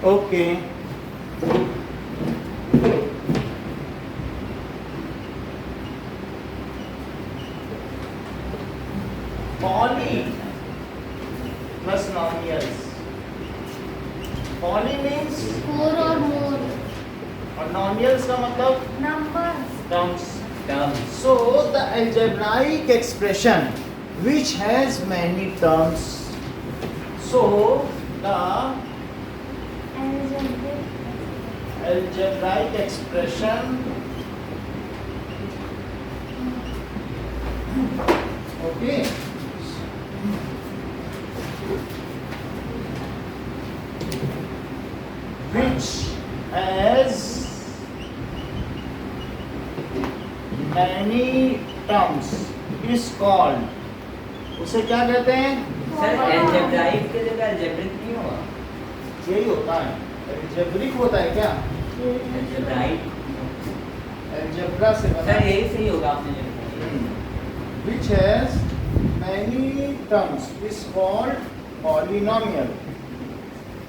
Okay poly plus nominals. Poly means 4 or more और नॉमिनल्स का मतलब numbers. terms. So the algebraic expression which has many terms. So the algebraic expression okay which has many terms is called, उसे क्या कहते हैं? Sir algebraic के जगह algebraic नहीं होगा? यही होता है, अलजेब्रिक होता है क्या? अलजेब्राइक अलजेब्रा से बना सर यही सही होगा आपने जो बताया। which has many terms is called polynomial।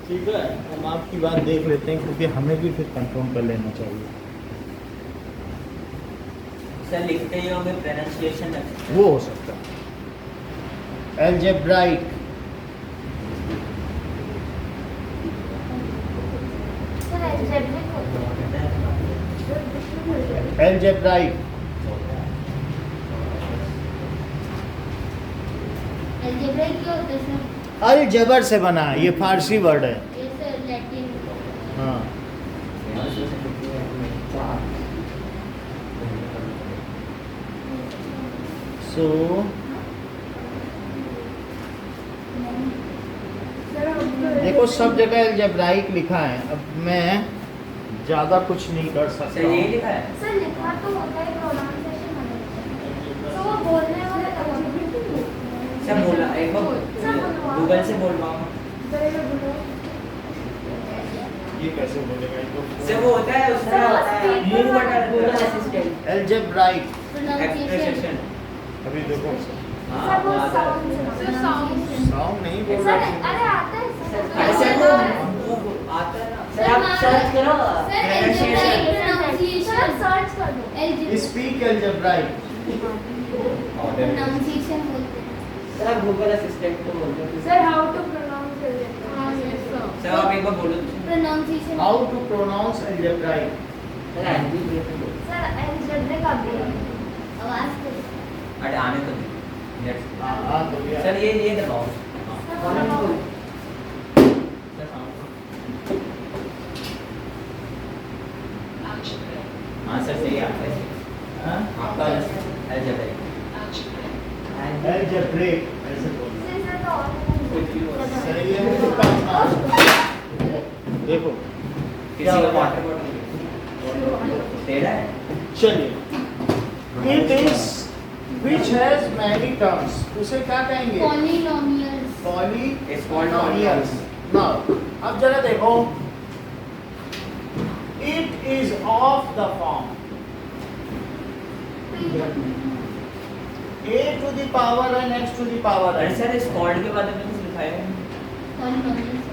ठीक है, हम आपकी बात देख लेते हैं क्योंकि हमें भी फिर कंफर्म कर लेना चाहिए। सर लिखते ही होंगे प्रोनाउंसिएशन वो हो सकता है algebraic Sir, algebraic होता है. algebraic Algebraic क्या होता है सर? अल जबर से बना है, ये फारसी वर्ड है। ये सर लैटिन. हाँ सो देखो सब जगह अलजेब्राइक लिखा है, अब मैं ज़्यादा कुछ नहीं कर सर सकता यही हूँ। लिखा है। सर लिखा तो होता है प्रोनाउंसिएशन अलग. तो वो बोलने वाला सर बोला एक बार गूगल से बोल पाऊँ। ये कैसे बोलेगा इनको? सर वो होता है उसका होता है move button Google assistant algebraic expression. अभी देखो सर वो साउंड साउंड नहीं बोल सर रहा अरे आता है सर. ऐसे वो आता है ना सर आप सर्च करो सर सर्च कर दो. स्पीक अलजेब्राइक प्रोनाउंसिएशन बोलते हैं. सर आप गूगल असिस्टेंट को बोल दो। Sir how to pronounce algebraic. Sir आप एक बार बोलो। Pronunciation. How to pronounce algebraic. Sir एनबी बोल दो। सर अलजेब्रिक का भी आवाज कर. अरे आने तो दे। नेक्स्ट हाँ तो ये सर ये दबाओ। हाँ सर सही आता है आपका अलजेब्रिक अलजेब्रिक ऐसे बोलो। सर तो और सही है वो काम। देखो किसी का वाटर बॉटल टेढ़ा है। चलिए it is which has many terms, उसे क्या कहेंगे? Polynomials. It's called polynomials. Now अब जरा देखो, it is of the form a to the power n x to the power अरे n सर इस कॉर्ड के बारे में कुछ लिखा है? पॉलीनोमियल्स.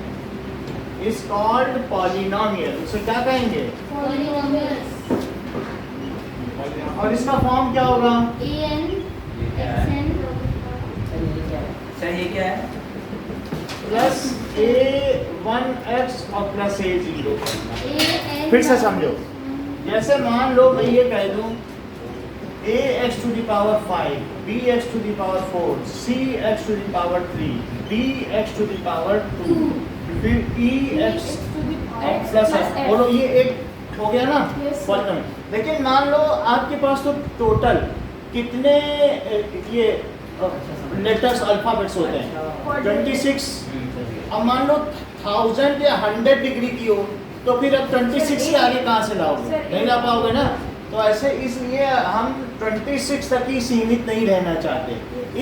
is called polynomial। उसे क्या कहेंगे? पॉलीनोमियल्स. और इसका फॉर्म क्या होगा? an xn सर ये क्या है? प्लस a1x और प्लस a0। an. फिर से समझो, जैसे मान लो मैं ये कह दूं ax to the power 5, bx to the power 4, cx to the power 3, dx to the power 2, फिर ex और प्लस f। बोलो ये एक हो गया ना पॉलीनोमियल। लेकिन मान लो आपके पास तो टोटल कितने ये लेटर्स अल्फाबेट्स होते हैं? 26। अब मान लो 1000 या 100 डिग्री की हो तो फिर अब 26 के आगे कहाँ से लाओगे? नहीं ला पाओगे ना। तो ऐसे इसलिए हम 26 तक ही सीमित नहीं रहना चाहते।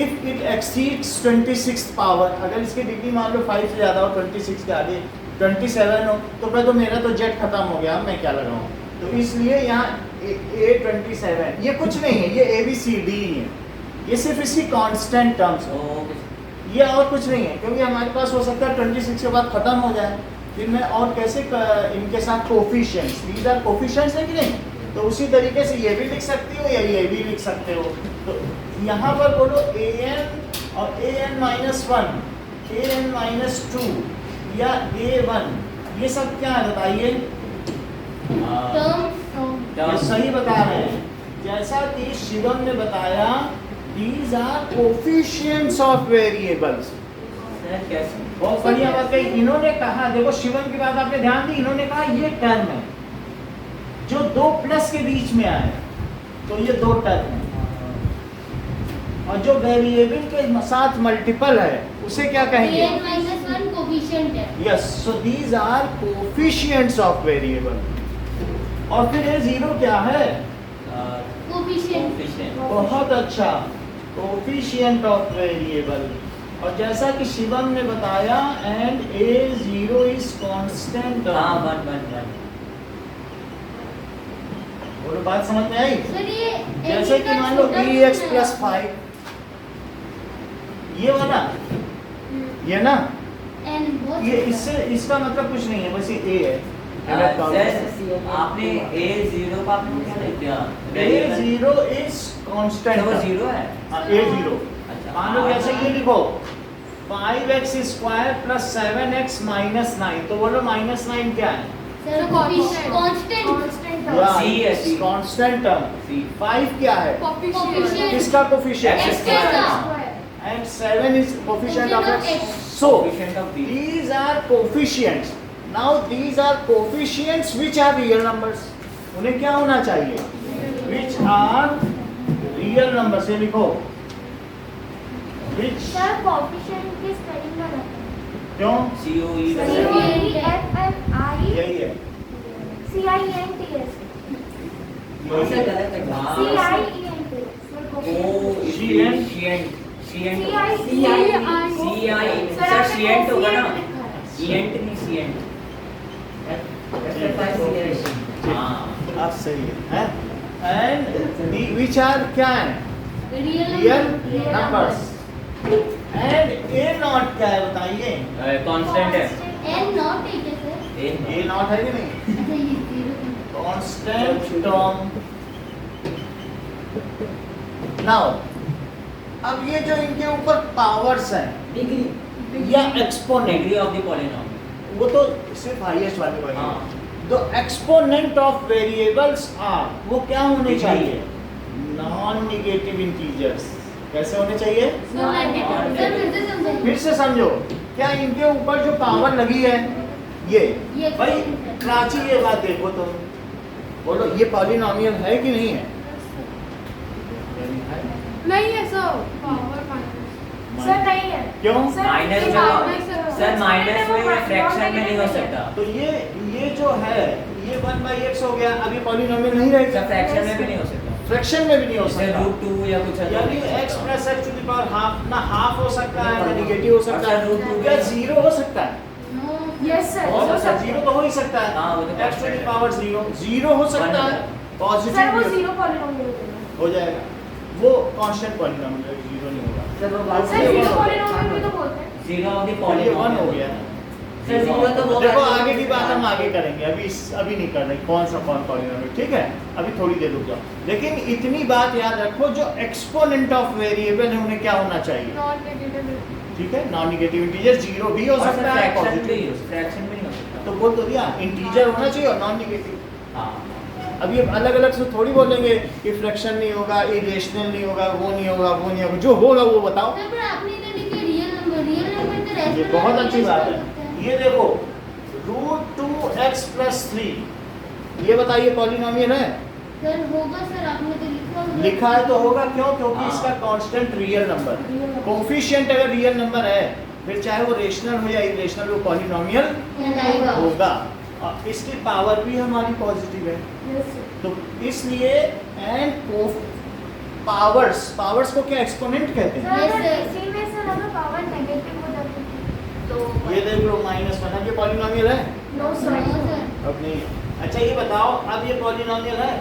इफ इट एक्सीड्स 26 पावर, अगर इसकी डिग्री मान लो 5 से ज़्यादा हो, 26 के आगे 27 हो, तो फिर तो मेरा तो जेट खत्म हो गया, मैं क्या लगाऊँ? तो इसलिए यहाँ A27 ये कुछ नहीं है, ये ABCD ही है, ये सिर्फ इसकी कांस्टेंट टर्म्स है, ये और कुछ नहीं है। क्योंकि हमारे पास हो सकता है 26 के बाद खत्म हो जाए, फिर मैं और कैसे इनके साथ कोफिशिएंट्स, दीज आर कोफिशिएंट्स है कि नहीं, तो उसी तरीके से ये भी लिख सकती हो या ये भी लिख सकते हो। तो यहाँ पर बोलो an और an-1, an-2 या a1, ये सब क्या है बताइए? ये सही बता रहे हैं। जैसा कि शिवम ने बताया, these are coefficients of variables। बहुत बढ़िया बात कही। इन्होंने कहा, देखो शिवम की बात आपने ध्यान दी, इन्होंने कहा ये टर्म है जो दो प्लस के बीच में आए, तो ये दो टर्म है, और जो वेरिएबल के साथ मल्टीपल है उसे क्या कहेंगे? n-1 कोफिशिएंट है। Yes, so these are coefficients of variable. और फिर ये जीरो क्या है? कोफिशिएंट। बहुत अच्छा, कोफिशिएंट ऑफ वेरिएबल। और जैसा कि शिवम ने बताया, एंड a0 इज कांस्टेंट। हाँ, 1 बोलो, बात समझ में आई? सर ये जैसे कि मान लो bx + 5, ये वाला, ये ना, n बहुत ये इससे इसका मतलब कुछ नहीं है, बस ये a है। सर आपने a0 का आपने क्या लिख दिया? a0 is constant. वो 0 है। हाँ, a0। अच्छा, मान लो जैसे ये लिखो 5x² + 7x - 9, तो बोलो -9 क्या है? सर कांस्टेंट C है, C। Constant term. C। 5 क्या है? कोफिशिएंट किसका कोफिशिएंट? X का। and 7 is coefficient of Coefficient of x. x. So Coefficient of b. these are coefficients. Now these are coefficients which are real numbers. उन्हें क्या होना चाहिए? Which are real numbers। ये लिखो which। सर कोफिशिएंट की spelling गलत है। क्यों? COE यही है। से गलत है। सर शिएंट होगा ना, शिएंट नहीं शिएंट। हाँ, आप सही है। And which are क्या है? Real numbers। And a0 क्या है बताइए? कांस्टेंट है। n नॉट है क्या सर? a0 है कि नहीं? अच्छा ये 0 कांस्टेंट टर्म। नाउ अब ये जो इनके ऊपर पावर्स हैं डिग्री या exponent, degree of the polynomial. वो तो सिर्फ हाईएस्ट वाले को हाँ। The exponent of variables are, वो क्या होने Degree। चाहिए? Non negative integers. कैसे होने चाहिए? सर फिर से समझाइए। फिर से समझो, क्या इनके ऊपर जो पावर लगी है ये भाई प्राची, ये बात देखो तुम, बोलो ये पॉलिनॉमियल है कि नहीं है? नहीं है सर, पावर सर नहीं है। क्यों? माइनस में, सर माइनस में फ्रैक्शन में नहीं हो सकता। तो ये जो है ये 1/x हो गया, अभी पॉलिनॉमियल नहीं सर रहेगा, फ्रैक्शन में भी नहीं हो सकता। फ्रैक्शन में भी नहीं हो जैसे सकता। √2 या कुछ ऐसा। यानी x + x to the power half, ना हाफ हो सकता है ना नेगेटिव हो सकता है, अच्छा, √2 क्या जीरो हो सकता है? यस बहुत अच्छा, जीरो तो हो ही सकता है। हाँ, वो तो x to the power 0 zero हो सकता है, पॉजिटिव जीरो पॉलिनोमियल हो जाएगा, वो कांस्टेंट पॉलिनॉमियल, जीरो नहीं होगा। सर वो बात सर जीरो पॉलिनोमियल भी तो बोलते हैं। जीरो ऑफ द ये 1 हो पॉलिनॉमियल गया। सर जीरो तो वो देखो आगे की बात हम आगे करेंगे, अभी नहीं कर रहे कौन सा कौन पॉलिनॉमियल, ठीक है? अभी थोड़ी देर रुक जाओ, लेकिन इतनी बात याद रखो, जो एक्सपोनेंट ऑफ वेरिएबल है उन्हें क्या होना चाहिए? Non negative. ठीक है, नॉन नेगेटिव इंटीजर जीरो भी हो सकता है, पॉजिटिव। फ्रैक्शन में नहीं हो सकता। तो बोल तो दिया इंटीजर होना चाहिए और नॉन नेगेटिव। हाँ, अब ये अलग अलग से थोड़ी बोलेंगे कि फ्रैक्शन नहीं होगा, इरेशनल नहीं होगा, वो नहीं होगा, वो नहीं होगा, जो होगा वो बताओ। सर पर आपने इधर लिखे रियल नंबर तो रेशनल। ये बहुत अच्छी बात है। ये देखो √2x + 3, ये बताइए पॉलिनॉमियल है? सर होगा सर, आपने तो लिखा होगा। लिखा है तो होगा, क्यों? क्योंकि हाँ। इसका कांस्टेंट रियल नंबर, कोफिशिएंट अगर रियल नंबर है, फिर चाहे वो रेशनल हो या इरेशनल, वो पॉलिनॉमियल लगाएगा। होगा, और इसकी पावर भी हमारी पॉजिटिव है। Yes sir. तो इसलिए एंड पावर्स को क्या एक्सपोनेंट कहते हैं? Yes, sir. इसी में सर अगर पावर नेगेटिव हो जाती है तो ये देख लो -1, ये पॉलिनॉमियल है? No no sir. सर। अब नहीं। अच्छा ये बताओ, अब ये पॉलिनॉमियल है?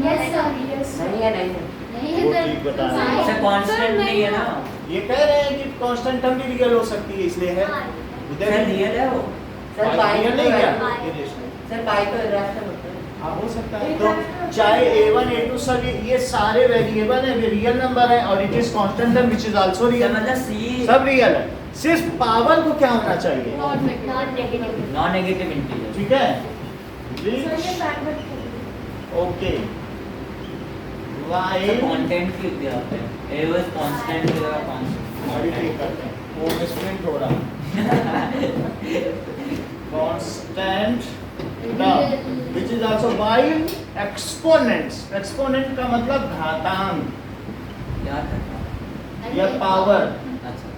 Yes sir. यस नहीं है नहीं है। नहीं वो है ठीक बता सर। रहे हैं। सर कांस्टेंट नहीं है ना। ये कह रहे हैं कि कांस्टेंट टर्म भी रियल हो सकती है, इसलिए है। सर रियल है वो। सर पाई रियल नहीं क्या इरेशनल? सर पाई तो इरेशनल होता है। हाँ हो सकता है। तो चाहे a1 a2 सब ये सारे वेरिएबल है, रियल नंबर है और it is constant term which is also sir real. मतलब सी सब रियल है, सिर्फ पावर को क्या होना चाहिए? Non negative. Non negative integer. ठीक है, सर ये which backward okay sir while content क्यों दिया आपने? ए वाज कांस्टेंट की जगह मॉडिफाई करते हैं, वो मिसप्रिंट हो रहा है। Constant which is also while exponents, exponent का मतलब घातांक क्या था? या पावर अच्छा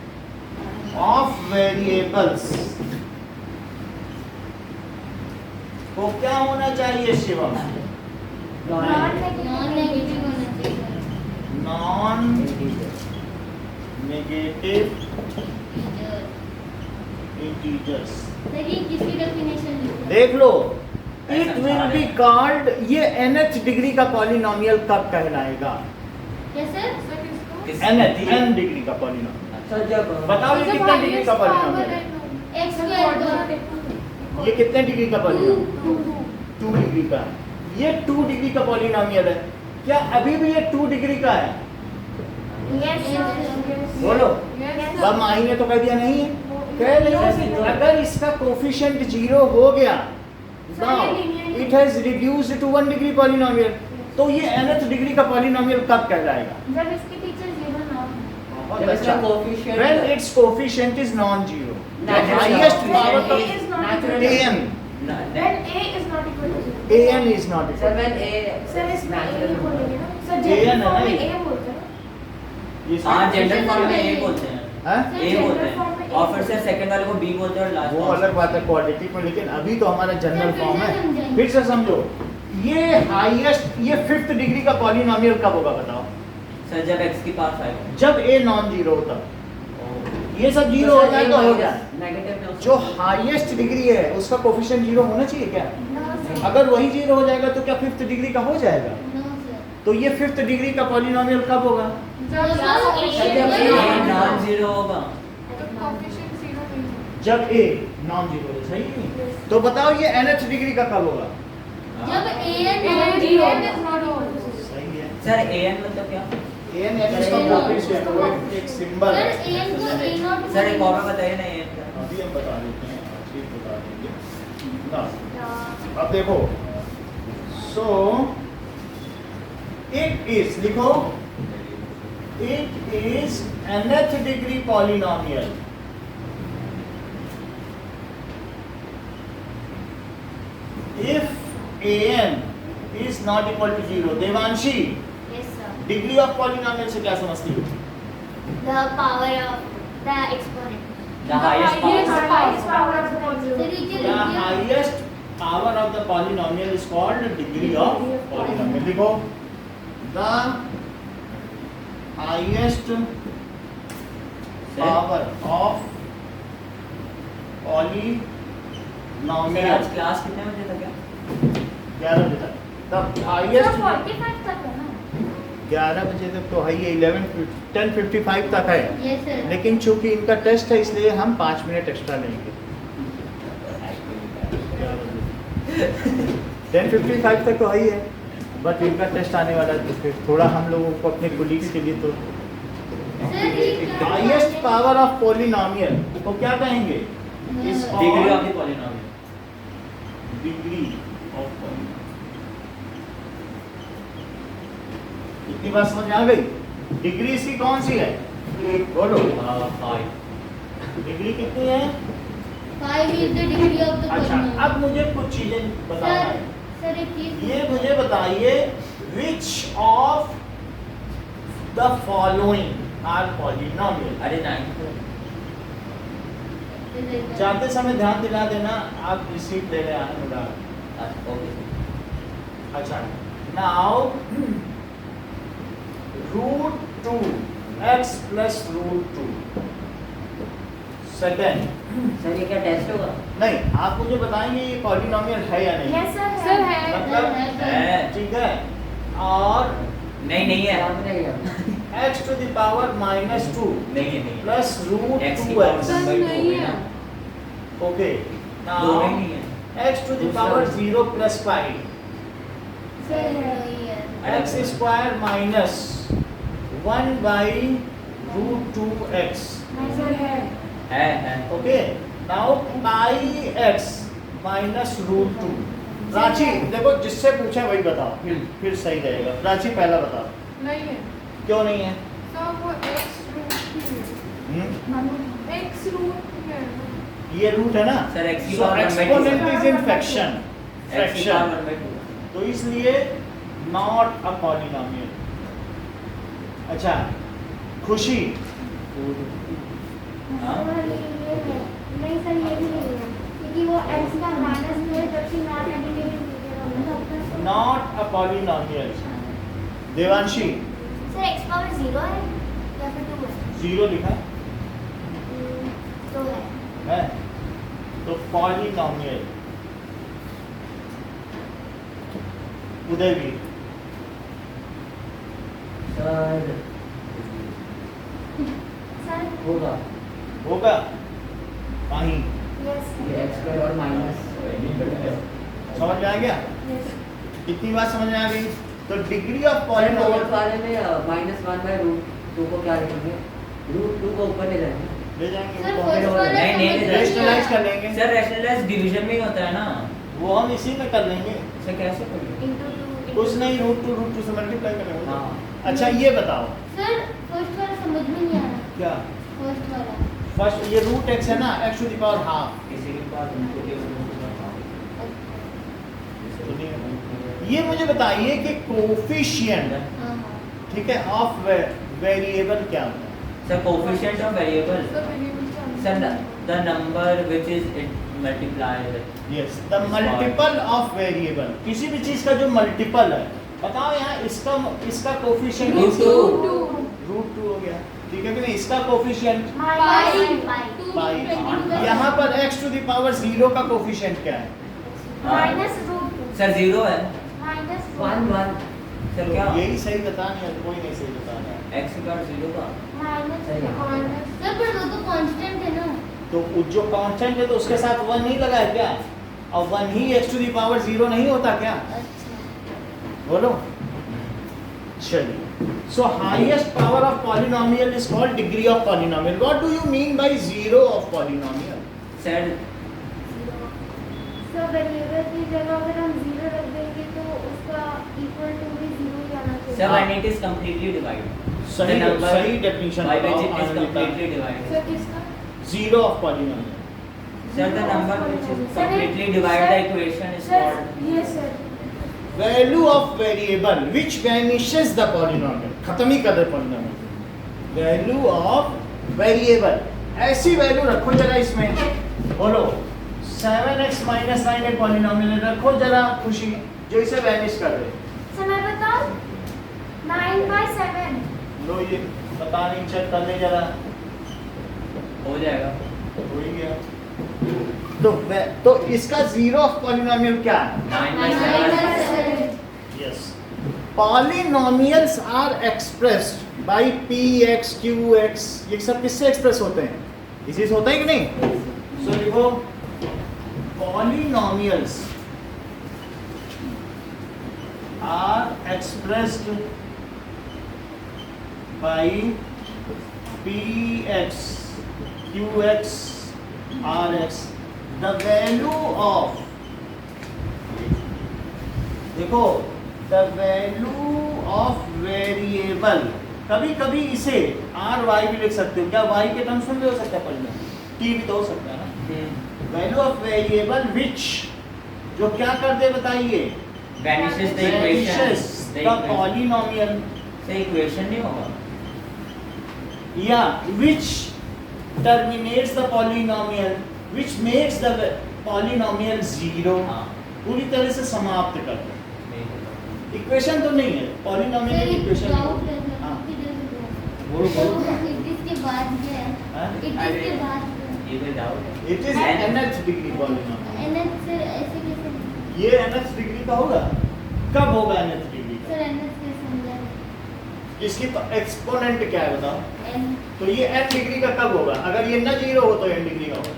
of variables को क्या होना चाहिए शिवम? नॉन नेगेटिव होना चाहिए। Non negative integers. सर ये किसकी डेफिनेशन लिखी? देख लो, इट विल बी कॉल्ड, ये nth डिग्री का पॉलिनोमियल कब कहलाएगा? Yes sir. nth n degree का पॉलिनोमियल। सर जब बताओ ये कितने डिग्री का पॉलिनोमियल है? एक्स स्क्वायर ये कितने डिग्री का पॉलिनोमियल? 2 डिग्री का। ये 2 डिग्री का पॉलिनोमियल है, क्या अभी भी ये 2 डिग्री का है? बोलो। अब माही ने तो कह दिया नहीं है, कह नहीं। अगर इसका कोफिशिएंट 0 हो गया, now it has reduced to 1 degree polynomial, तो ये nth डिग्री का पॉलिनोमियल कब कहलाएगा? जब इसके टीचर 0 ना हो। बहुत जब इसका अच्छा। Coefficient When its coefficient is non-zero, the Natural highest coefficient power A is not natural equal to an, When A is not equal to 0. an is not sir equal. When A sir इसमें A नहीं बोलेंगे ना। Sir A general है ना, form में ये? A बोलते हैं। ये हाँ सब- जनरल फॉर्म में ए बोलते हैं। हाँ? ए बोलते हैं और फिर से सेकंड वाले को बी बोलते हैं और लास्ट वो अलग बात है क्वाड्रेटिक में, लेकिन अभी तो हमारा जनरल फिर फॉर्म से है। समझाएंगे। फिर से समझो, ये हाईएस्ट, ये 5th डिग्री का पॉलिनोमियल कब होगा बताओ? सर जब x की पावर 5 जब a नॉन जीरो होता। ये सब 0 हो जाए तो हो गया। नेगेटिव जो हाईएस्ट डिग्री है उसका कोफिशिएंट 0 होना चाहिए क्या? अगर वही 0 हो जाएगा तो क्या 5th डिग्री का हो जाएगा? No sir. तो ये 5th डिग्री का पॉलिनोमियल कब होगा? जब ए नॉन जीरो होगा। जब a नॉन जीरो है, सही नहीं? तो बताओ ये nth डिग्री का कब होगा? जब a n सही है। सर an मतलब क्या? an यानी इसका कोफिशिएंट, वो एक सिंबल सर है। a n को a नॉट सर एक और बताइए ना an क्या? अभी हम बता देते हैं, ठीक बता देंगे ना। अब देखो, सो इट इज, लिखो, it is nth degree polynomial if an is not equal to 0। Devanshi, yes sir. Degree of polynomial से क्या समझती हो? The power of the exponent. The highest power. Sir ये The क्या highest power of the polynomial is called degree of polynomial। लिखो, the highest power of sir polynomial। आज class कितने बजे तक है? 11 बजे तक। The सर highest 45 तक है ना। 11 बजे तक तो है, ये 10:55 तक है, यस सर। लेकिन चूंकि इनका टेस्ट है इसलिए हम 5 मिनट एक्स्ट्रा लेंगे। 10:55 तक तो है ही है, बट इनका टेस्ट आने वाला है तो फिर थोड़ा हम लोगों को अपने कोलीग्स के लिए तो सर ये क्या हाईएस्ट पावर ऑफ पॉलिनोमियल को क्या कहेंगे? इस degree of the polynomial. Degree of polynomial. इतनी बात समझ आ गई? डिग्री इसकी कौन सी है? बोलो। 5 डिग्री कितनी है? 5 is the degree of the अच्छा, polynomial। अब मुझे कुछ चीजें बताना है। सर एक चीज ये मुझे बताइए, which of the following are polynomial? अरे 9 जाते समय ध्यान दिला देना, आप रिसीट ले रहे हैं मुड़ा। ओके अच्छा, now √2 x plus √2। Second, sir ये क्या टेस्ट होगा? नहीं आप मुझे बताएंगे ये पॉलिनोमियल है या नहीं? यस सर है। मतलब है। ठीक है। और नहीं है x to the power -2 नहीं है plus x की √2x। पावर 1/2 है ना। ओके, दोनों ही नाउ नहीं है। x to the power 0 plus 5 x square minus 1 by root 2x। है okay, now pi x minus root 2। Prachi देखो, जिससे पूछे वही बताओ, फिर सही रहेगा। प्राची पहला बताओ, नहीं है क्यों नहीं है? सब वो x रूट है। ये रूट है ना, सर, x की so power 1/2 exponent is in fraction, x की fraction, पावर 1/2। तो इसलिए नॉट अ पॉलिनोमियल। अच्छा, खुशी हाँ? नहीं सर, ये भी नहीं है क्योंकि वो x का माइनस में है, जबकि not negative. Not a polynomial. Devanshi sir x power 0 है या फिर 2 है? 0 लिखा तो है। है, तो पॉलिनोमियल। उदयवीर सर सर होगा होगा कहीं, यस ये x स्क्वायर और माइनस समझ में आ गया? कितनी बात समझ में आ गई? तो डिग्री ऑफ और पॉलिनोमियल वाले में -1/√2 को क्या लिखेंगे? √2 को ऊपर ले जाएंगे। ले जाएंगे, सर, वो first वाला नहीं, नहीं, समझ में रेशनलाइज कर आया। लेंगे, सर रैशनलाइज डिवीजन में ही होता है ना। वो हम इसी में कर लेंगे। सर कैसे करेंगे? Into 2 कुछ नहीं, रूट 2 से मल्टीप्लाई करेंगे। हाँ। अच्छा ये बताओ सर फर्स्ट वाला समझ में नहीं आ रहा। क्या फर्स्ट वाला फर्स्ट ये रूट x है ना, x to the power half. किसी के पास उनको के ये मुझे बताइए कि कोफिशिएंट, हाँ ठीक है, ऑफ वेरिएबल क्या होता है? सर कोएफिशिएंट ऑफ वेरिएबल सब वेरिएबल का sir the number which is it multiplied. Yes, the multiple of variable. किसी भी चीज का जो मल्टीपल है, बताओ यहाँ इसका कोफिशिएंट √2 रूट 2 हो गया, ठीक है कि नहीं? इसका कोफिशिएंट पाई यहाँ पर x टू द पावर 0 का कोफिशिएंट क्या है? माइनस रूट सर 0 है। माइनस 1 सर क्या यही सही बता नहीं है, कोई नहीं सही बता रहा है। x का 0 का माइनस सही है। माइनस सर पर वो तो कांस्टेंट है ना। तो जो कांस्टेंट है तो उसके साथ 1 नहीं लगा है क्या? और 1 ही x टू द पावर 0 नहीं होता क्या? अच्छा बोलो। चलिए, सो highest power of polynomial is called degree of polynomial. What do you mean by zero of polynomial? Sir sir variable की जगह अगर हम 0 रख देंगे तो उसका इक्वल टू भी 0 ही आना चाहिए। Sir when it is completely divided सही the number सही definition by which it is completely divided। Sir किसका? Zero of polynomial. Sir, the number which is Sir, completely divide the equation is called yes sir value of variable which vanishes the polynomial. खत्म ही कर दे polynomial. Value of variable, ऐसी value रखो जरा इसमें, बोलो 7x minus 9 एक polynomial रखो जरा खुशी, जो इसे वैनिश कर दे। सर मैं बताऊं 9/7 लो ये बता नहीं, चेक कर ले जरा, हो जाएगा। हो ही गया। तो इसका जीरो ऑफ पॉलिनोमियल क्या है? 9/7 yes, polynomials are expressed by px qx। ये सब किससे एक्सप्रेस होते हैं? इसी से होता है कि नहीं? सो लिखो polynomials are expressed by px qx rx। The value of, देखो, द वैल्यू ऑफ वेरिएबल, कभी कभी इसे आर वाई भी लिख सकते हो। क्या वाई के टर्म्स में भी हो सकता है? पढ़ना टी भी तो हो सकता है ना। वैल्यू ऑफ वेरिएबल विच, जो क्या कर दे बताइए? vanishes the Vanishes equation। the polynomial, से इक्वेशन नहीं होगा। या which terminates the polynomial, which makes the polynomial zero। हाँ। पूरी तरह से समाप्त कर दे। नहीं होगा। इक्वेशन तो नहीं है, पॉलिनोमियल की इक्वेशन डाउट है हाँ सर बोलो बोलो। इसके बाद जो है हाँ? इसके बाद ये तो डाउट है। It is nth degree polynomial. NH sir ऐसे कैसे ये nth डिग्री का होगा? कब होगा nth डिग्री का? सर एनएच कैसे समझा इसकी एक्सपोनेंट क्या है बताओ? एन तो ये n डिग्री का कब होगा? अगर ये न जीरो हो तो n डिग्री का होगा।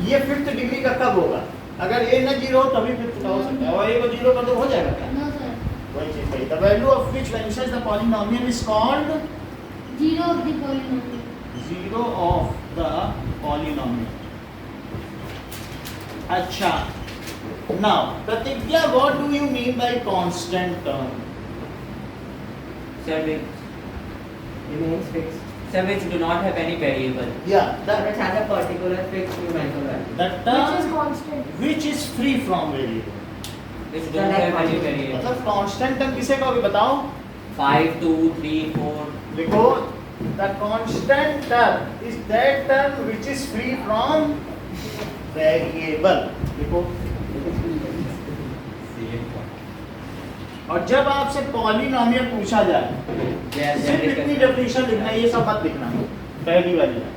ये फिफ्थ डिग्री का कब होगा? अगर ए ना जीरो हो तभी फिफ्थ का हो सकता है, और ए को जीरो कर दो हो जाएगा क्या? नो सर, वही चीज है। The value of which vanishes the polynomial is called zero of the polynomial. Zero of the polynomial. अच्छा, नाउ प्रतिज्ञा, what do you mean by constant term? Sir, which remains fixed. sir, which do not have any variable. Yeah, Which has a particular fixed numerical value. the Which is term constant. which is free from variable. Which So don't like have any one- variable. मतलब constant term किसे कहोगे बताओ? 5, 2, 3, 4. लिखो, the constant term is that term which is free from variable. लिखो। और जब आपसे polynomial पूछा जाए सिर्फ इतनी डेफिनेशन लिखना है, ये सब मत लिखना। पहली वाली है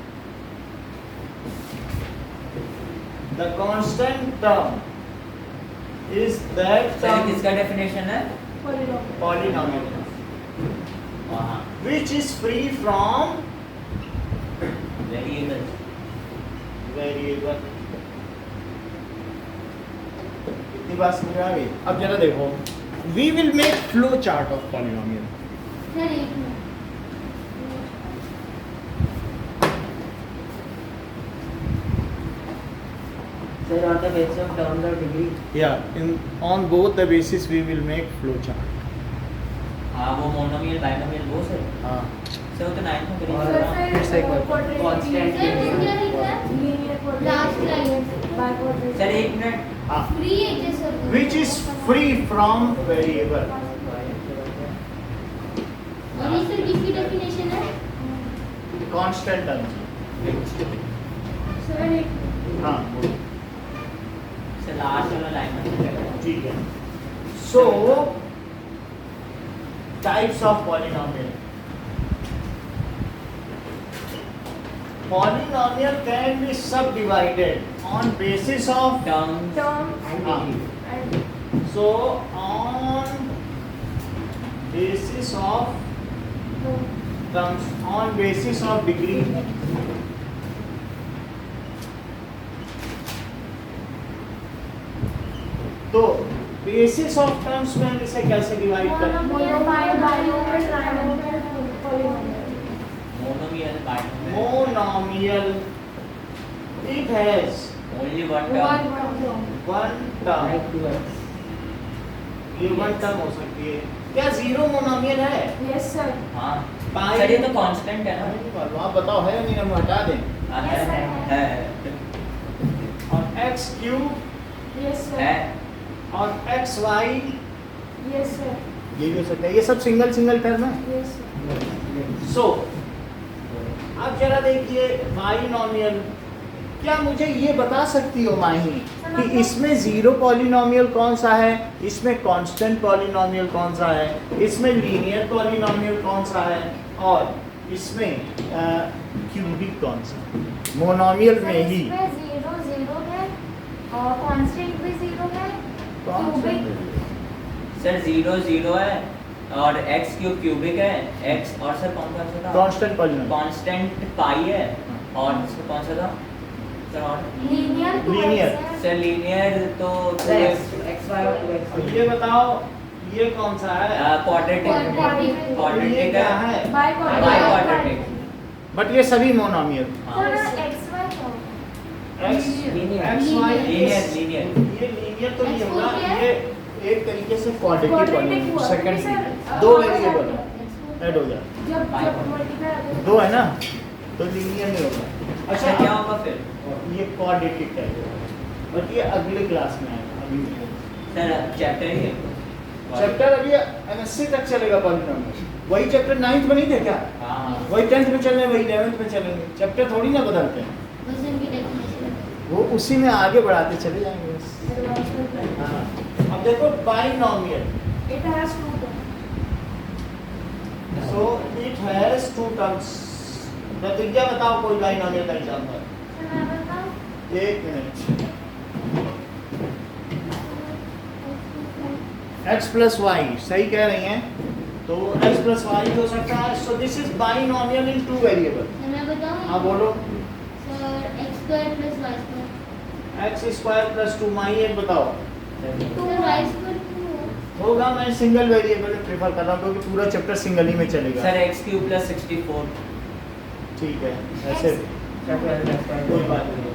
the constant term is that sir term किसका डेफिनेशन है? Polynomial. पॉलिनोमियल वहाँ which is free from variable. Variable. इतनी बात समझ आ गई? अब जरा देखो, we will make flow chart of polynomial. Sir एक minute, Sir, on the basis of terms of degree. Yeah, on both the basis we will make flow chart. हाँ वो मोनोमियल बाइनोमियल वो सर। हाँ, सर वो तो 9th में और करेंगे। फिर से एक बार quadratic constant सर ये क्या लिखा है? linear Last line. by quadratic. Sir एक मिनट। हाँ, फ्री है क्या sir? which is free from variable. और ये सर किसकी डेफिनेशन है? Constant term. Sir, एक हाँ, बोलो। सर लास्ट वाला लाइन में चलेगा। ठीक है। So types of polynomial. Polynomial can be subdivided on basis of Terms. term And हाँ. degree. and So on basis of terms, on basis of degree. तो बेसिस ऑफ टर्म्स में हम इसे कैसे डिवाइड करें? monomial, binomial, trinomial, polynomial. Monomial binomial. Monomial, it has Only one One term. term. One term. Like 2x. ये one term हो सकती है। क्या जीरो मोनोमियल है? Yes, sir. हाँ। पाई- सर ये तो कांस्टेंट है ना? नहीं मालूम, आप बताओ है या नहीं, हम हटा दें। हाँ, Yes, sir. है। और एक्स क्यूब Yes, sir. है। और एक्स वाई, Yes, sir. ये भी हो सकता है। ये सब सिंगल सिंगल टर्म है। Yes, sir. सो अब जरा देखिए बाइनोमियल, क्या मुझे ये बता सकती हो माही कि इसमें जीरो पॉलिनोमियल कौन सा है, इसमें कांस्टेंट पॉलिनोमियल कौन सा है, इसमें लीनियर पॉलिनोमियल कौन सा है, और इसमें क्यूबिक कौन सा? मोनोमियल में ही इसमें जीरो जीरो है और कांस्टेंट भी जीरो है, क्यूबिक सर 0 0 है और x क्यूब क्यूबिक है। x और सर कौन सा था? Constant polynomial. कांस्टेंट पाई है। और इसमें कौन सा था सर? और लीनियर Linear. सर लीनियर तो So x, xy और 2x. अब ये बताओ ये कौन सा है? क्वाड्रेटिक। Quadratic. ये क्वाड्रेटिक क्या है। है? By by quadratic. क्वाड्रेटिक। बट ये सभी मोनोमियल। सर हाँ। एक्स वाई क्या होगा? X Linear. X y linear linear. ये लीनियर तो नहीं X होगा, क्या है? ये एक तरीके से क्वाड्रेटिक Quadratic पॉलिनोमियल हुआ, सेकंड क्योंकि सर, दो और वेरिएबल X ऐड हो जाए, जब जब multiply होता है दो है ना, तो लीनियर नहीं होगा। अच्छा क्या अच्छा, होगा फिर? ये क्वाड्रेटिक है, बट ये अगले क्लास में आएगा, अभी नहीं। सर चैप्टर ही है। चैप्टर अभी एमएससी तक चलेगा पॉलिनोमियल, वही चैप्टर 9th में नहीं थे क्या? हाँ। वही 10th में चल रहे हैं, वही 11th में चलेंगे, चैप्टर थोड़ी ना बदलते हैं, बस इनकी डेफिनेशन। वो उसी में आगे बढ़ाते चले जाएंगे बस। Advancement. हाँ, अब देखो binomial, It has two terms. so it has two terms। प्रतिज्ञा बताओ कोई बाइनोमियल का एग्जांपल। सर मैं बताऊं? एक मिनट, x प्लस वाई सही कह रही हैं, तो x प्लस वाई हो सकता है, so this is binomial in two variable. मैं बताऊं? हाँ बोलो। Sir x² + y²। X square plus 2 माही एक बताओ तो y square 2 होगा। मैं सिंगल वेरिएबल प्रेफर कर रहा हूँ क्योंकि पूरा चैप्टर सिंगल ही में चलेगा। Sir x cube plus 64। ठीक है ऐसे Sir, 12 x square. कोई बात नहीं।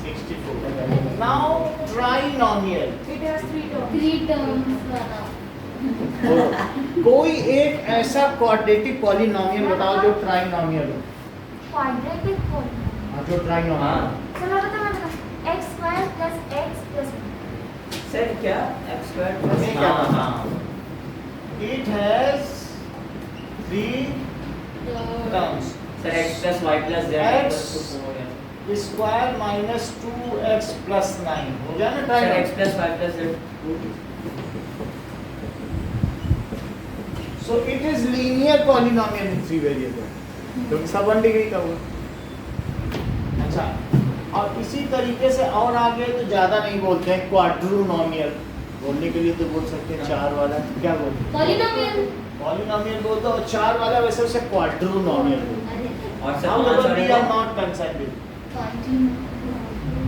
64 now trinomial It has 3 terms. 3 terms वाला कोई एक ऐसा क्वाड्रेटिक पॉलिनोमियल बताओ जो ट्राइनोमियल हो। क्वाड्रेटिक पॉलिनोमियल हाँ जो ट्राइनोमियल हाँ चलो बता x square plus x plus sir क्या एक्स स्क्वायर प्लस ये क्या हाँ था? हाँ it has 3 terms sir x plus y plus z X equals to 4 है स्क्वायर माइनस 2x प्लस 9 हो गया ना sir trinomial. X plus y plus z So it is linear polynomial in 3 variable क्योंकि सब 1 डिग्री का हुआ। अच्छा और इसी तरीके से और आगे तो ज़्यादा नहीं बोलते हैं क्वाड्रोनोमियल बोलने के लिए तो बोल सकते हैं 4 वाला क्या बोलते हैं पॉलिनोमियल पॉलिनोमियल बोलते हो 4 वाला वैसे उसे क्वाड्रोनोमियल बोलते हैं। और सर However, 5 we वाले are not concerned with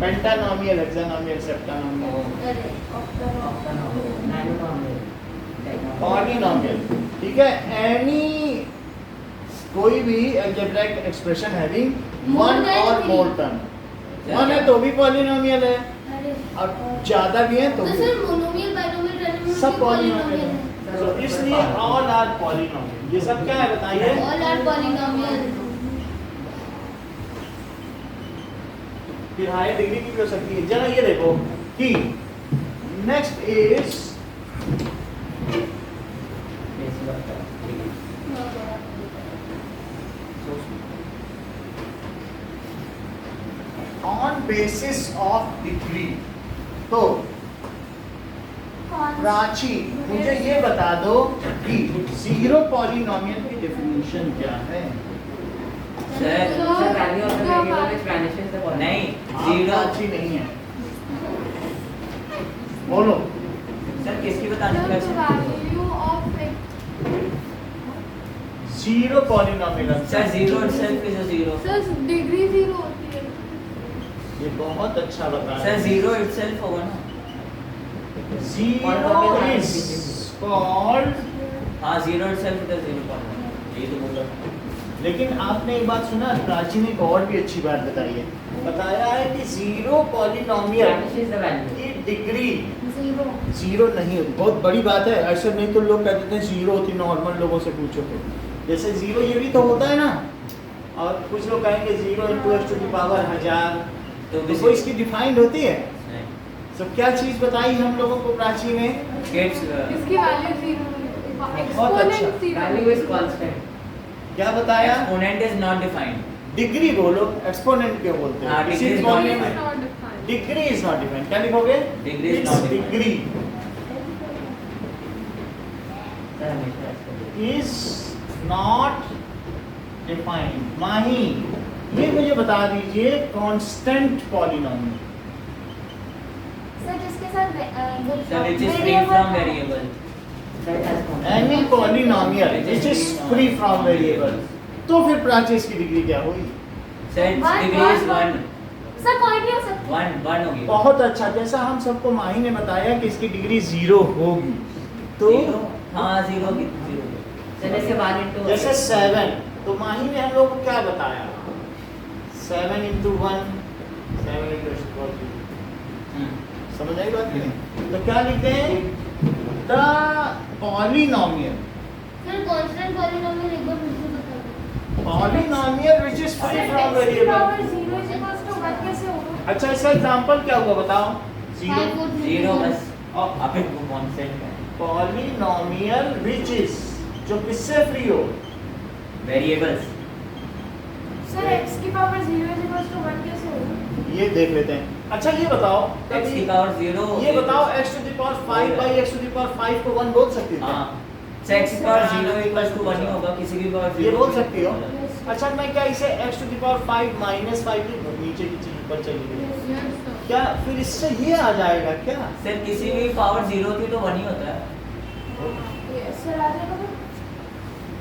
पेंटानोमियल हेक्सानोमियल सेप्टानोमियल अरे Nanonomial. पॉलिनोमियल ठीक है एनी कोई भी algebraic expression having More 1 than और 3. मोर टर्म 1 है तो भी पॉलिनोमियल है अरे और ज्यादा भी है तो तो भी सर मोनोमियल बाइनोमियल ट्राइनोमियल सब पॉलिनोमियल है। तो इसलिए ऑल आर पॉलिनोमियल। ये सब क्या है बताइए? ऑल आर पॉलिनोमियल फिर हाई डिग्री की भी हो सकती है। जरा ये देखो कि next is Basis of term. On basis of degree. तो प्राची मुझे ये बता दो कि जीरो पॉलिनोमियल की डेफिनेशन क्या है? Sir Sir, value of the variable which vanishes the polynomial. नहीं आप जीरो प्राची नहीं है। बोलो सर किसकी बताने का The value of x. Zero polynomial sir zero itself is a zero Sir, degree 0 होती है. ये बहुत अच्छा बताया। सर जीरो इटसेल्फ होगा ना जीरो इज कॉल्ड हाँ zero itself is a zero polynomial यही तो बोल रहा हूँ लेकिन आपने एक बात सुना प्राची ने एक और भी अच्छी बात बताई है। बताया है कि zero polynomial Vanishes the value. की डिग्री 0 जीरो नहीं होती। बहुत बड़ी बात है। ऐसे नहीं तो लोग कह देते हैं जीरो होती, नॉर्मल लोगों से पूछो तो जैसे जीरो ये भी तो होता है ना। और कुछ लोग कहेंगे zero into x to the power 1000 तो वो इसकी डिफाइंड होती है। नहीं तो क्या चीज बताई हम लोगों को प्राची ने? किड्स इसकी value 0 है. बहुत अच्छा। Exponent 0. Value is constant. क्या बताया? Exponent is not defined degree बोलो, एक्सपोनेंट क्यों बोलते हाँ, हैं? degree इसी is not मामले It's में not defined. Degree is not defined. क्या लिखोगे? Degree is Its not defined. degree Sir, हमेशा ऐसे होता is not defined। माही ये मुझे बता दीजिए कांस्टेंट पॉलिनोमियल। सर जिसके साथ sir which is free from variable है. Sir, it has constant. Any polynomial which is free from variable. तो फिर प्राची इसकी डिग्री क्या हुई? Sir One, degree is one, 1 sir point नहीं हो सकती. 1 होगी बहुत अच्छा। जैसा हम सबको माही ने बताया कि इसकी डिग्री जीरो होगी तो जीरो हाँ जीरो की जीरो Sir, जैसे 1 into जैसे 7 तो माही ने हम लोग को क्या बताया? 7 into 1 7 into x equal to 0। समझ आई बात की नहीं? तो क्या लिखते हैं? The polynomial sir constant polynomial एक बार फिर से बता दो। Polynomial which is free from X की variable. power 0 is equals to 1 कैसे होगा? अच्छा इसका एग्जांपल क्या हुआ बताओ? 5 जीरो जीरो बस और आप एक कॉन्सेप्ट है पॉलिनोमियल व्हिच इज जो किससे फ्री हो? वेरिएबल्स Sir, x की power 0 is equals to 1 कैसे होगा? ये देख लेते हैं। अच्छा ये बताओ x की पावर 0 ये बताओ x to the power 5 by x to the power 5 को 1 बोल सकती हो? हाँ सर x की पावर 0 इक्वल्स टू 1 ही होगा किसी भी पावर ये बोल सकती हो? अच्छा मैं क्या इसे x to the power 5 minus 5 की नीचे की चीज ऊपर चली गई Yes, sir. क्या फिर इससे ये आ जाएगा क्या? सर किसी भी पावर 0 थी तो 1 ही होता है Yes, sir, आ जाएगा तो?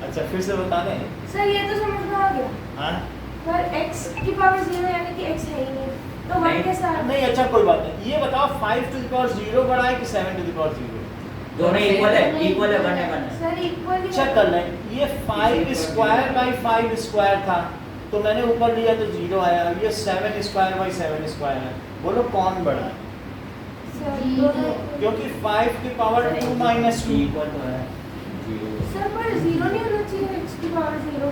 अच्छा फिर से बता दें। Sir, ये तो समझ में आ गया. हाँ पर x की power 0 यानी कि x है ही नहीं. तो 1 के साथ नहीं अच्छा कोई बात नहीं, ये बताओ 5 टू द पावर 0 बड़ा है कि 7 टू द पावर 0? दोनों इक्वल है, इक्वल है, वन है, वन है। सर इक्वल चेक कर लें, ये 5 स्क्वायर बाई 5 स्क्वायर था तो मैंने ऊपर लिया तो 0 आया, ये 7 स्क्वायर बाई 7 स्क्वायर है, बोलो कौन बड़ा है? सर दोनों क्योंकि 5 की पावर 2 माइनस 2 इक्वल तो है। सर पर 0 नहीं होना चाहिए x की पावर 0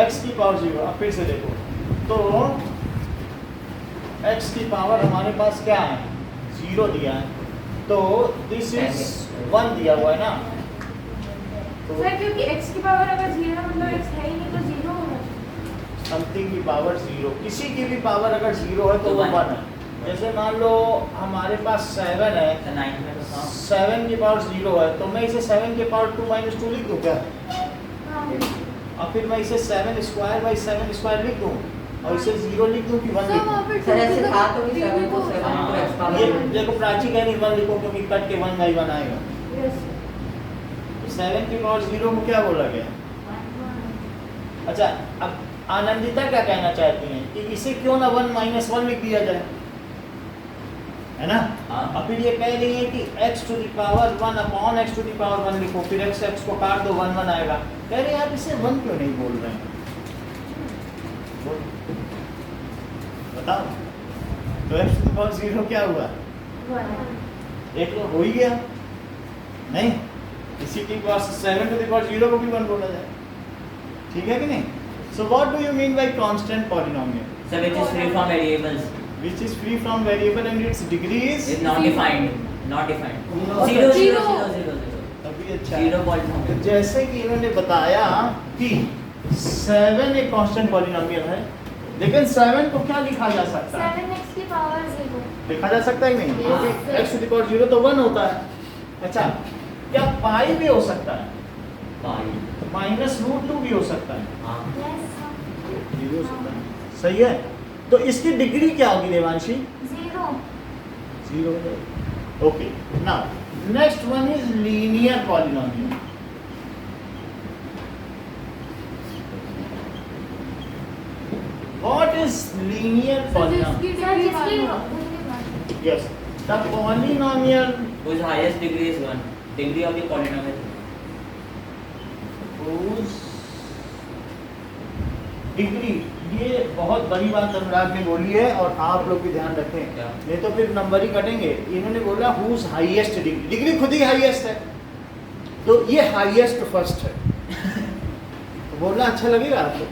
x की पावर 0। अब फिर से देखो तो x की पावर हमारे पास क्या है? 0 दिया है, तो दिस इज 1 दिया हुआ है ना, तो सर क्योंकि x की पावर अगर 0 मतलब x है ही नहीं तो 0 होना चाहिए। समथिंग की पावर 0, किसी की भी पावर अगर 0 है तो वो 1 है। जैसे मान लो हमारे पास 7 है, तो 9 में तो था। 7 की पावर 0 है तो मैं इसे 7 की पावर 2 माइनस 2 लिख दूँ क्या? हाँ और फिर मैं इसे 7 स्क्वायर बाई 7 स्क्वायर लिख दूँ और इसे 0 लिख दूँ कि 1 लिख दूँ? सर ऐसे था तो भी 7 को 7 को x ये पावर देखो प्राची कह रही 1 लिखो क्योंकि कट के 1 बाई 1 आएगा। यस 7 की पावर 0 को क्या बोला गया? अच्छा अब आनंदिता क्या कहना चाहती हैं कि इसे क्यों ना 1 माइनस 1 लिख दिया जाए, है ना? हाँ। और फिर ये कह रही है कि x to the power 1 upon x to the power 1 लिखो, फिर x को काट दो 1 1 आएगा। कह रहे हैं आप इसे 1 क्यों नहीं बोल रहे हैं? बोलो। बताओ तो x टू द पावर 0 क्या हुआ? 1 एक तो हो ही गया नहीं, इसी के पास 7 टू द पावर 0 को भी 1 बोला जाए, ठीक है कि नहीं? So what do you mean by constant polynomial? So which is free from variables, Which is free from variable and its degree is is not defined, not defined. Zero. 0 0 Zero. 0 0 0. अभी अच्छा Zero है। polynomial. तो जैसे कि इन्होंने बताया कि 7 एक कांस्टेंट पॉलिनोमियल है, लेकिन 7 को क्या लिखा जा सकता है? 7x की पावर 0 लिखा जा सकता है कि नहीं? Yes. क्योंकि x टू द पावर 0 तो 1 होता है। अच्छा क्या पाई भी हो सकता है? Pi. माइनस रूट 2 भी हो सकता है, हाँ। यस ये भी हो सकता है, सही है? तो इसकी डिग्री क्या होगी Devanshi? 0 0। Okay now next one is linear polynomial. What is linear polynomial? Sir जिसकी yes the polynomial Whose highest degree is 1. Degree of the polynomial. whose degree, ये बहुत बड़ी बात अनुराग ने बोली है और आप लोग भी ध्यान रखें, क्या? नहीं तो फिर नंबर ही कटेंगे। इन्होंने बोला हुज हाईएस्ट डिग्री, डिग्री खुद ही हाईएस्ट है तो ये हाईएस्ट फर्स्ट है। तो बोलना अच्छा लगेगा आपको?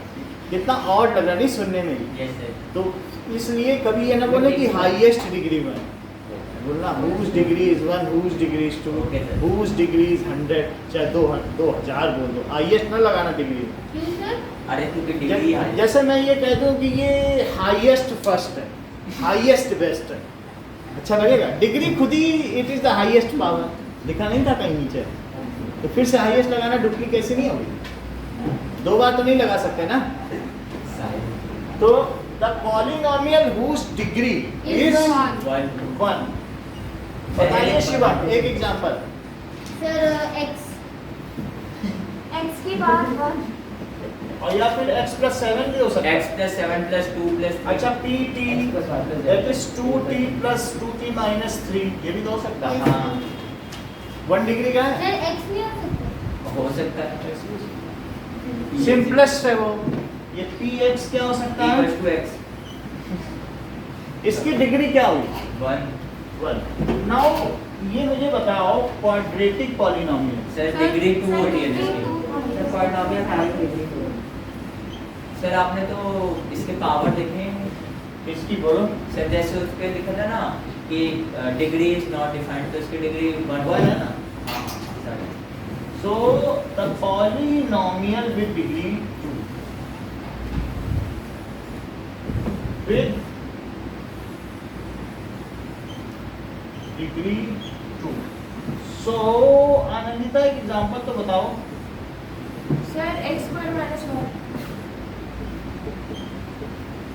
कितना ऑड लग रहा नहीं सुनने में भी। Yes sir. तो इसलिए कभी ये ना बोले कि हाईएस्ट डिग्री में, बोलना whose degree is 1, whose degree is 2, Okay, sir. Whose degree is 100, चाहे 2000 बोल दो, हाईएस्ट ना लगाना डिग्री में। क्यों सर? अरे क्योंकि degree है। जैसे मैं ये कह दूं कि ये हाईएस्ट फर्स्ट है, हाईएस्ट बेस्ट है, अच्छा लगेगा? डिग्री खुद ही it is the highest power, लिखा नहीं था कहीं नीचे, तो फिर से हाईएस्ट लगाना डुप्लीकेसी नहीं होगी, दो बार तो नहीं लगा सकते ना। तो the polynomial whose degree is 1। बताइए शिवा एक एग्जांपल। सर x की पावर 1 और या फिर x प्लस 7 भी हो सकता है। X plus 7 plus 2 plus 3. अच्छा pt that is 2t plus 2t minus 3, ये भी तो हो सकता है। हाँ 1 डिग्री का है, सर x नहीं हो सकता। हो सकता है। सिंपलेस्ट है वो। ये px क्या हो सकता है? Equals to X. इसकी डिग्री क्या हुई? 1. 1। नाउ ये मुझे बताओ क्वाड्रेटिक पॉलिनोमियल। सर डिग्री 2 होती है जिसकी। The polynomial has degree 2. Sir आपने तो इसके पावर देखे हैं। इसकी बोलो। सर जैसे उस पे लिखा था ना कि डिग्री इज नॉट डिफाइंड, तो इसकी डिग्री 1 1 है ना? हाँ sir. So the polynomial with degree 2 with degree 2. So Anandita एक एग्जांपल तो बताओ। सर x स्क्वायर माइनस 1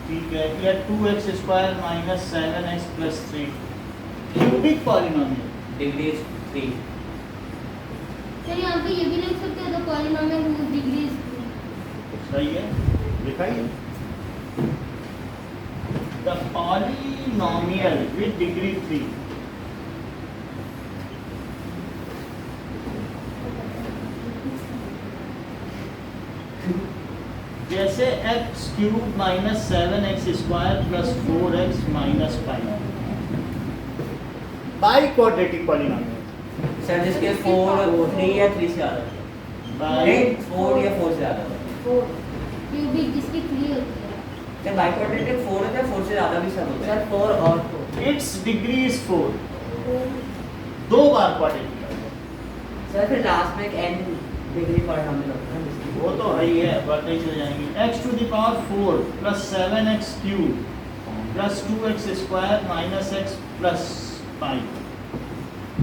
ठीक है, या 2x square minus 7x plus 3 cubic polynomial. Degree is 3. Sir यहाँ पे ये भी लिख सकते हैं the polynomial whose degree is 2। सही है, लिखाइए। the polynomial with degree 3. जैसे x cube minus 7x square plus 4x minus 5 by quadratic polynomial sir जिसके 4 3 या 3 से ज्यादा बाई नहीं 4 या 4 से ज्यादा क्यूबिक जिसकी 3 होती है। सर बाई क्वाड्रेटिक 4 होता है 4 से ज्यादा भी सब होता है सर 4 और 4 इट्स डिग्री इज 4 दो बार क्वाड्रेटिक सर फिर लास्ट में एक n डिग्री पॉलिनॉमियल होता है जिसकी वो तो है ही है बातें चल जाएंगी x to the power 4 plus 7x cube plus 2x square minus x plus 5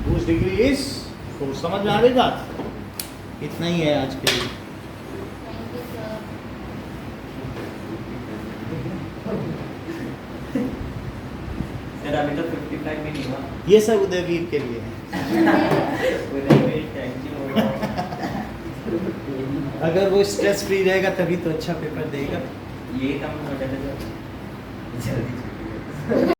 whose degree is 4 समझ में आ रही बात इतना ही है आज के लिए थैंक यू सर। सर अभी तो 55 भी नहीं हुआ ये सब उदयवीर के लिए है थैंक यू अगर वो स्ट्रेस फ्री रहेगा तभी तो अच्छा पेपर देगा ये काम हो जाता है जल्दी